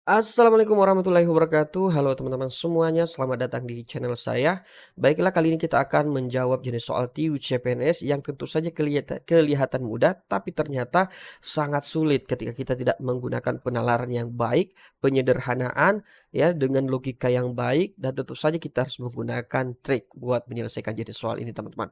Assalamualaikum warahmatullahi wabarakatuh. Halo teman-teman semuanya, selamat datang di channel saya. Baiklah, kali ini kita akan menjawab jenis soal TIU CPNS yang tentu saja kelihatan mudah, tapi ternyata sangat sulit ketika kita tidak menggunakan penalaran yang baik, penyederhanaan, ya dengan logika yang baik, dan tentu saja kita harus menggunakan trik buat menyelesaikan jenis soal ini, teman-teman.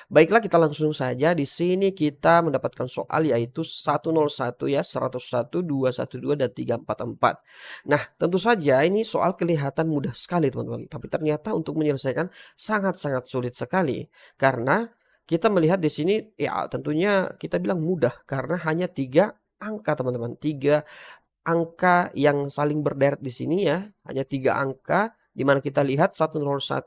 Baiklah, kita langsung saja. Di sini kita mendapatkan soal yaitu 101 ya, 101, 212 dan 344. Nah, tentu saja ini soal kelihatan mudah sekali teman-teman, tapi ternyata untuk menyelesaikan sangat-sangat sulit sekali. Karena kita melihat di sini ya tentunya kita bilang mudah karena hanya 3 angka teman-teman, 3 angka yang saling berderet di sini ya, hanya 3 angka di mana kita lihat 101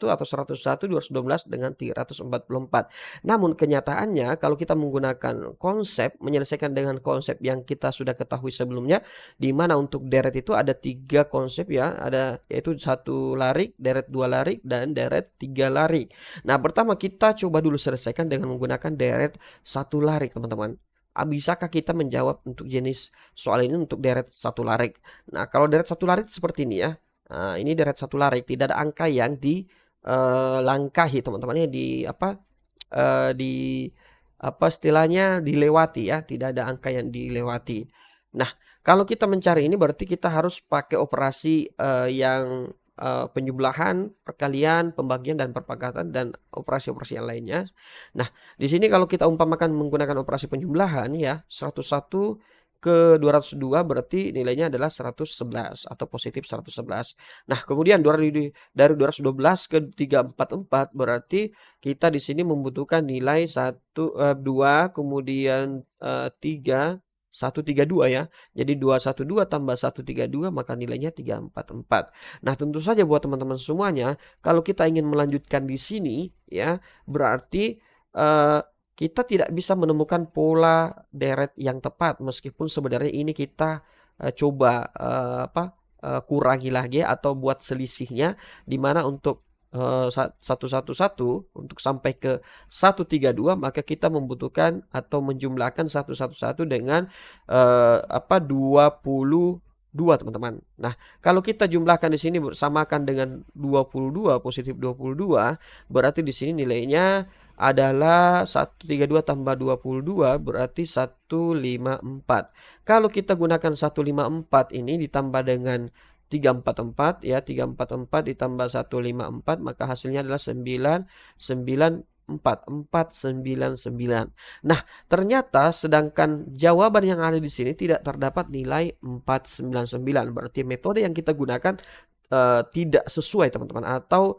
atau 101, 212 dengan 344. Namun kenyataannya kalau kita menggunakan konsep, menyelesaikan dengan konsep yang kita sudah ketahui sebelumnya, di mana untuk deret itu ada 3 konsep ya, ada yaitu 1 larik, deret 2 larik, dan deret 3 larik. Nah, pertama kita coba dulu selesaikan dengan menggunakan deret 1 larik teman-teman. Bisakah kita menjawab untuk jenis soal ini untuk deret 1 larik? Nah, kalau deret 1 larik seperti ini ya. Nah, ini deret 1 larik, tidak ada angka yang dilangkahi teman-teman ya, di apa istilahnya, dilewati ya, tidak ada angka yang dilewati. Nah, kalau kita mencari ini berarti kita harus pakai operasi, yang, penjumlahan, perkalian, pembagian, dan perpangkatan, dan operasi-operasi yang lainnya. Nah, di sini kalau kita umpamakan menggunakan operasi penjumlahan ya, 101 ke 202 berarti nilainya adalah 111 atau positif 111. Nah, kemudian dari 212 ke 344 berarti kita di sini membutuhkan nilai 2 kemudian 3 132 ya. Jadi 212 tambah 132 maka nilainya 344. Nah, tentu saja buat teman-teman semuanya, kalau kita ingin melanjutkan di sini ya, berarti eh, kita tidak bisa menemukan pola deret yang tepat meskipun sebenarnya ini kita coba kurangi lagi atau buat selisihnya, di mana untuk 111 untuk sampai ke 132 maka kita membutuhkan atau menjumlahkan 111 dengan 22 teman-teman. Nah, kalau kita jumlahkan di sini samakan dengan 22 positif 22 berarti di sini nilainya adalah 132 tambah 22 berarti 154. Kalau kita gunakan 154 ini ditambah dengan 344 ya, 344 ditambah 154 maka hasilnya adalah 499. Nah, ternyata sedangkan jawaban yang ada di sini tidak terdapat nilai 499. Berarti metode yang kita gunakan tidak sesuai teman-teman, atau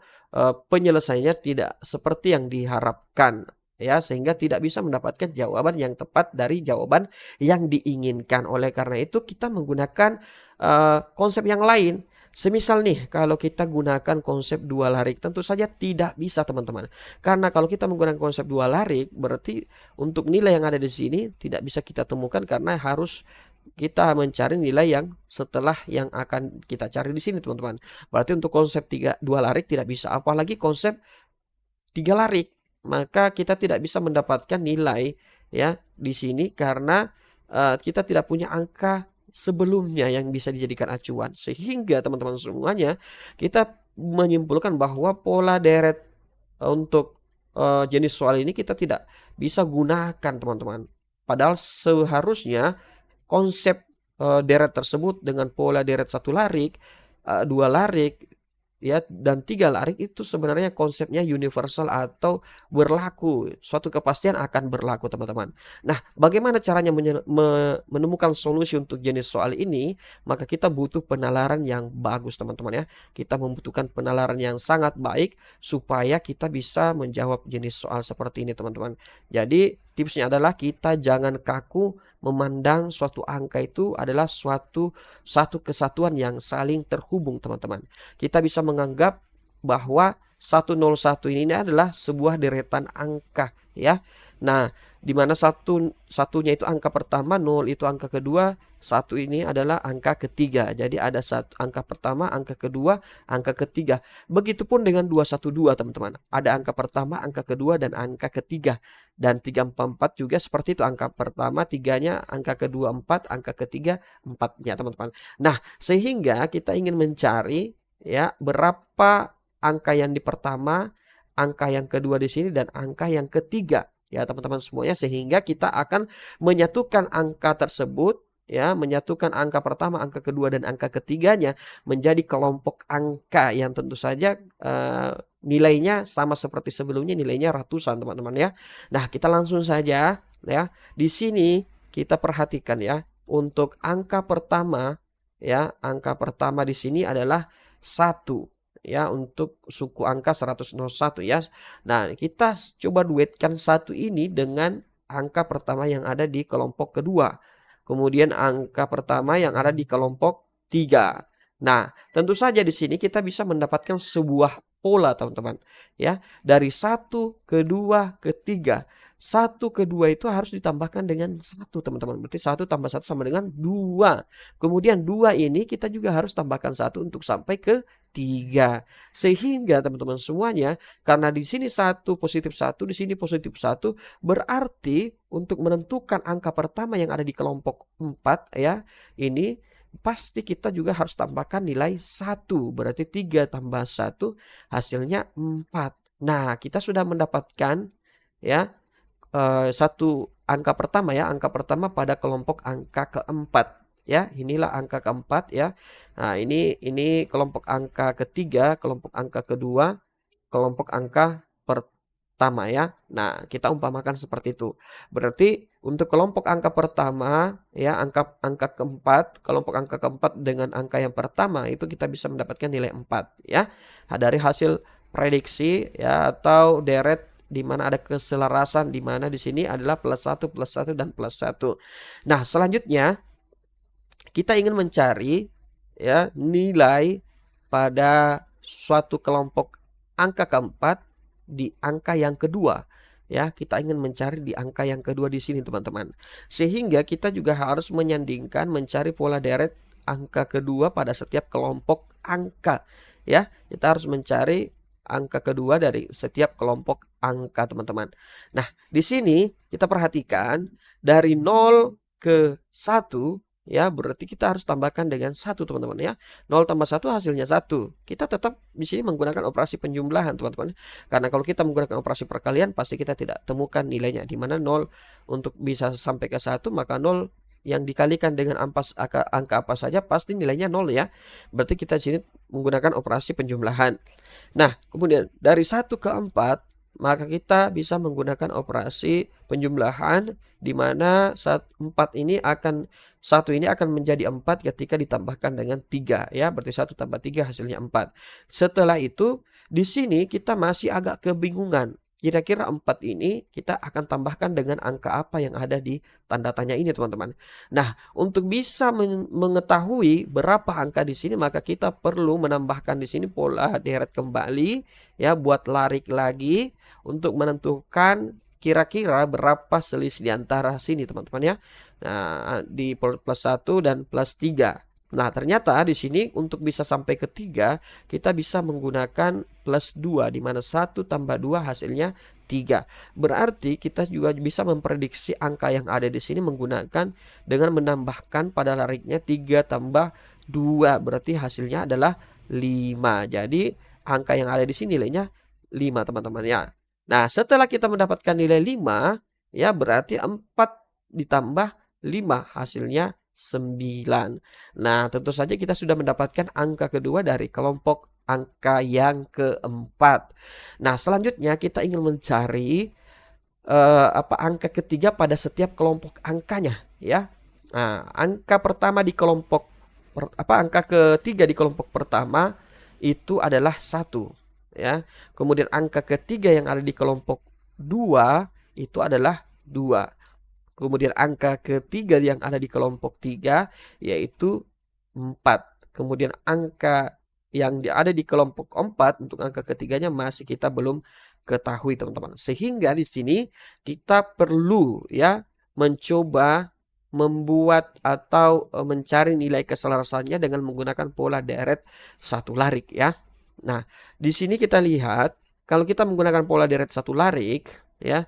penyelesaiannya tidak seperti yang diharapkan ya, sehingga tidak bisa mendapatkan jawaban yang tepat dari jawaban yang diinginkan. Oleh karena itu kita menggunakan konsep yang lain. Semisal nih kalau kita gunakan konsep 2 larik tentu saja tidak bisa teman-teman. Karena kalau kita menggunakan konsep 2 larik berarti untuk nilai yang ada di sini tidak bisa kita temukan karena harus kita mencari nilai yang setelah yang akan kita cari di sini teman-teman. Berarti untuk konsep 2 larik tidak bisa, apalagi konsep 3 larik. Maka kita tidak bisa mendapatkan nilai ya di sini karena kita tidak punya angka sebelumnya yang bisa dijadikan acuan. Sehingga teman-teman semuanya kita menyimpulkan bahwa pola deret untuk jenis soal ini kita tidak bisa gunakan teman-teman. Padahal seharusnya konsep deret tersebut dengan pola deret 1 larik, 2 larik ya, dan 3 larik itu sebenarnya konsepnya universal atau berlaku. Suatu kepastian akan berlaku teman-teman. Nah, bagaimana caranya menemukan solusi untuk jenis soal ini? Maka kita butuh penalaran yang bagus teman-teman ya. Kita membutuhkan penalaran yang sangat baik supaya kita bisa menjawab jenis soal seperti ini teman-teman. Jadi tipsnya adalah kita jangan kaku memandang suatu angka itu adalah satu kesatuan yang saling terhubung teman-teman. Kita bisa menganggap bahwa 101 ini adalah sebuah deretan angka ya. Nah, di mana satunya itu angka pertama, 0 itu angka kedua, 1 ini adalah angka ketiga. Jadi ada angka pertama, angka kedua, angka ketiga. Begitupun dengan 212 teman-teman. Ada angka pertama, angka kedua, dan angka ketiga. Dan 344 juga seperti itu. Angka pertama 3-nya, angka kedua 4, angka ketiga 4-nya teman-teman. Nah, sehingga kita ingin mencari ya berapa angka yang di pertama, angka yang kedua di sini, dan angka yang ketiga ya teman-teman semuanya, sehingga kita akan menyatukan angka tersebut ya, menyatukan angka pertama, angka kedua, dan angka ketiganya menjadi kelompok angka yang tentu saja nilainya sama seperti sebelumnya, nilainya ratusan teman-teman ya. Nah, kita langsung saja ya. Di sini kita perhatikan ya, untuk angka pertama ya, angka pertama di sini adalah 1 ya, untuk suku angka 101 ya. Nah, kita coba duetkan 1 ini dengan angka pertama yang ada di kelompok kedua. Kemudian angka pertama yang ada di kelompok 3. Nah, tentu saja di sini kita bisa mendapatkan sebuah pola teman-teman ya. Dari 1 ke 2 ke 3. 1 ke 2 itu harus ditambahkan dengan 1 teman-teman. Berarti 1 tambah 1 sama dengan 2. Kemudian 2 ini kita juga harus tambahkan 1 untuk sampai ke 3. Sehingga teman-teman semuanya, karena di sini 1 positif 1, di sini positif 1, berarti untuk menentukan angka pertama yang ada di kelompok 4 ya, ini pasti kita juga harus tambahkan nilai 1. Berarti 3 tambah 1 hasilnya 4. Nah, kita sudah mendapatkan ya satu angka pertama ya, angka pertama pada kelompok angka keempat ya. Inilah angka keempat ya. Nah, ini kelompok angka ketiga, kelompok angka kedua, kelompok angka pertama ya. Nah, kita umpamakan seperti itu. Berarti untuk kelompok angka pertama ya, angka keempat, kelompok angka keempat dengan angka yang pertama itu kita bisa mendapatkan nilai 4 ya. Nah, dari hasil prediksi ya, atau deret di mana ada keselarasan, di mana di sini adalah plus 1, dan plus 1. Nah, selanjutnya kita ingin mencari ya nilai pada suatu kelompok angka keempat di angka yang kedua. Ya, kita ingin mencari di angka yang kedua di sini teman-teman. Sehingga kita juga harus menyandingkan, mencari pola deret angka kedua pada setiap kelompok angka. Ya, kita harus mencari angka kedua dari setiap kelompok angka teman-teman. Nah, di sini kita perhatikan dari 0 ke 1 ya, berarti kita harus tambahkan dengan 1 teman-teman ya. 0 tambah 1 hasilnya 1. Kita tetap di sini menggunakan operasi penjumlahan teman-teman. Karena kalau kita menggunakan operasi perkalian pasti kita tidak temukan nilainya, di mana 0 untuk bisa sampai ke 1 maka 0 yang dikalikan dengan angka apa saja pasti nilainya 0 ya. Berarti kita di sini menggunakan operasi penjumlahan. Nah, kemudian dari 1 ke 4 maka kita bisa menggunakan operasi penjumlahan, di mana 1 ini akan menjadi 4 ketika ditambahkan dengan 3 ya. Berarti 1 tambah 3 hasilnya 4. Setelah itu di sini kita masih agak kebingungan. Kira-kira 4 ini kita akan tambahkan dengan angka apa yang ada di tanda tanya ini teman-teman. Nah, untuk bisa mengetahui berapa angka di sini maka kita perlu menambahkan di sini pola deret kembali ya, buat larik lagi untuk menentukan kira-kira berapa selisih di antara sini teman-teman ya. Nah, di plus 1 dan plus 3. Nah, ternyata di sini untuk bisa sampai ke 3 kita bisa menggunakan plus 2, di mana 1 tambah 2 hasilnya 3. Berarti kita juga bisa memprediksi angka yang ada di sini menggunakan dengan menambahkan pada lariknya 3 tambah 2, berarti hasilnya adalah 5. Jadi angka yang ada di sini nilainya 5 teman-teman ya. Nah, setelah kita mendapatkan nilai 5 ya, berarti 4 ditambah 5 hasilnya 9. Nah, tentu saja kita sudah mendapatkan angka kedua dari kelompok angka yang keempat. Nah, selanjutnya kita ingin mencari angka ketiga pada setiap kelompok angkanya ya. Nah, angka pertama di kelompok angka ketiga di kelompok pertama itu adalah 1 ya. Kemudian angka ketiga yang ada di kelompok 2 itu adalah 2. Kemudian angka ketiga yang ada di kelompok 3 yaitu 4. Kemudian angka yang ada di kelompok 4 untuk angka ketiganya masih kita belum ketahui teman-teman. Sehingga di sini kita perlu ya mencoba membuat atau mencari nilai keselarasannya dengan menggunakan pola deret satu larik ya. Nah, di sini kita lihat kalau kita menggunakan pola deret satu larik ya,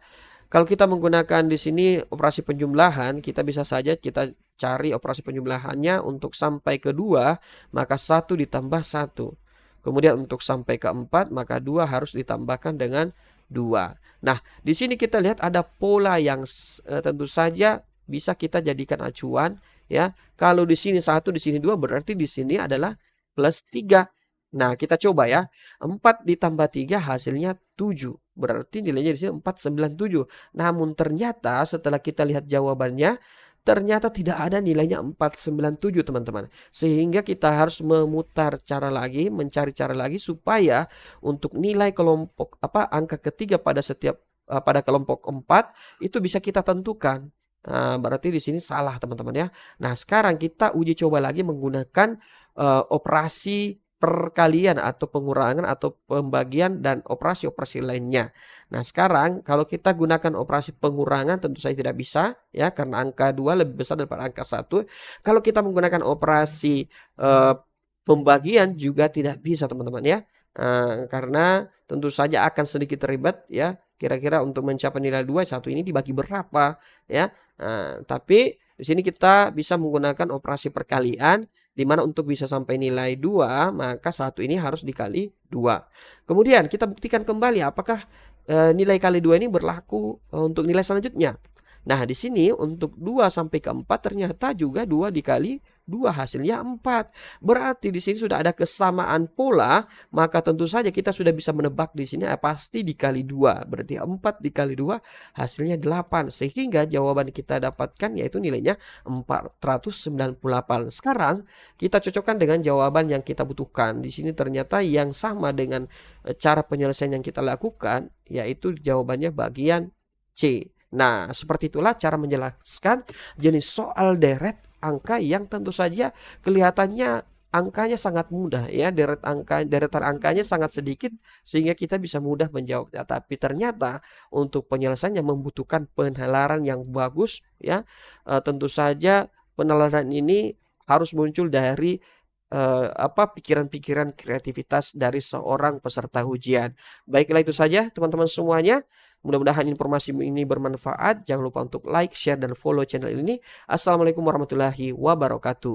kalau kita menggunakan di sini operasi penjumlahan, kita bisa saja kita cari operasi penjumlahannya untuk sampai ke 2, maka 1 ditambah 1. Kemudian untuk sampai ke 4, maka 2 harus ditambahkan dengan 2. Nah, di sini kita lihat ada pola yang tentu saja bisa kita jadikan acuan ya. Kalau di sini 1, di sini 2, berarti di sini adalah plus 3. Nah, kita coba ya. 4 ditambah 3 hasilnya 7. Berarti nilainya di sini 497. Namun ternyata setelah kita lihat jawabannya, ternyata tidak ada nilainya 497 teman-teman. Sehingga kita harus memutar cara lagi, mencari cara lagi supaya untuk nilai kelompok angka ketiga pada setiap pada kelompok 4 itu bisa kita tentukan. Nah, berarti di sini salah teman-teman ya. Nah, sekarang kita uji coba lagi menggunakan operasi perkalian atau pengurangan atau pembagian dan operasi-operasi lainnya. Nah, sekarang kalau kita gunakan operasi pengurangan tentu saja tidak bisa ya karena angka 2 lebih besar daripada angka 1. Kalau kita menggunakan operasi pembagian juga tidak bisa teman-teman ya. Karena tentu saja akan sedikit ribet ya. Kira-kira untuk mencapai nilai 2, 1 ini dibagi berapa ya. Tapi di sini kita bisa menggunakan operasi perkalian di mana untuk bisa sampai nilai 2 maka 1 ini harus dikali 2. Kemudian kita buktikan kembali apakah nilai kali 2 ini berlaku untuk nilai selanjutnya. Nah, di sini untuk 2 sampai ke 4 ternyata juga 2 dikali 2 hasilnya 4. Berarti di sini sudah ada kesamaan pola, maka tentu saja kita sudah bisa menebak di sini pasti dikali 2. Berarti 4 dikali 2 hasilnya 8. Sehingga jawaban kita dapatkan yaitu nilainya 498. Sekarang kita cocokkan dengan jawaban yang kita butuhkan. Di sini ternyata yang sama dengan cara penyelesaian yang kita lakukan yaitu jawabannya bagian C. Nah, seperti itulah cara menjelaskan jenis soal deret angka yang tentu saja kelihatannya angkanya sangat mudah ya, deretan angkanya sangat sedikit sehingga kita bisa mudah menjawabnya. Tapi ternyata untuk penyelesaiannya membutuhkan penalaran yang bagus ya. Tentu saja penalaran ini harus muncul dari pikiran-pikiran kreativitas dari seorang peserta ujian. Baiklah itu saja teman-teman semuanya. Mudah-mudahan informasi ini bermanfaat. Jangan lupa untuk like, share, dan follow channel ini. Assalamualaikum warahmatullahi wabarakatuh.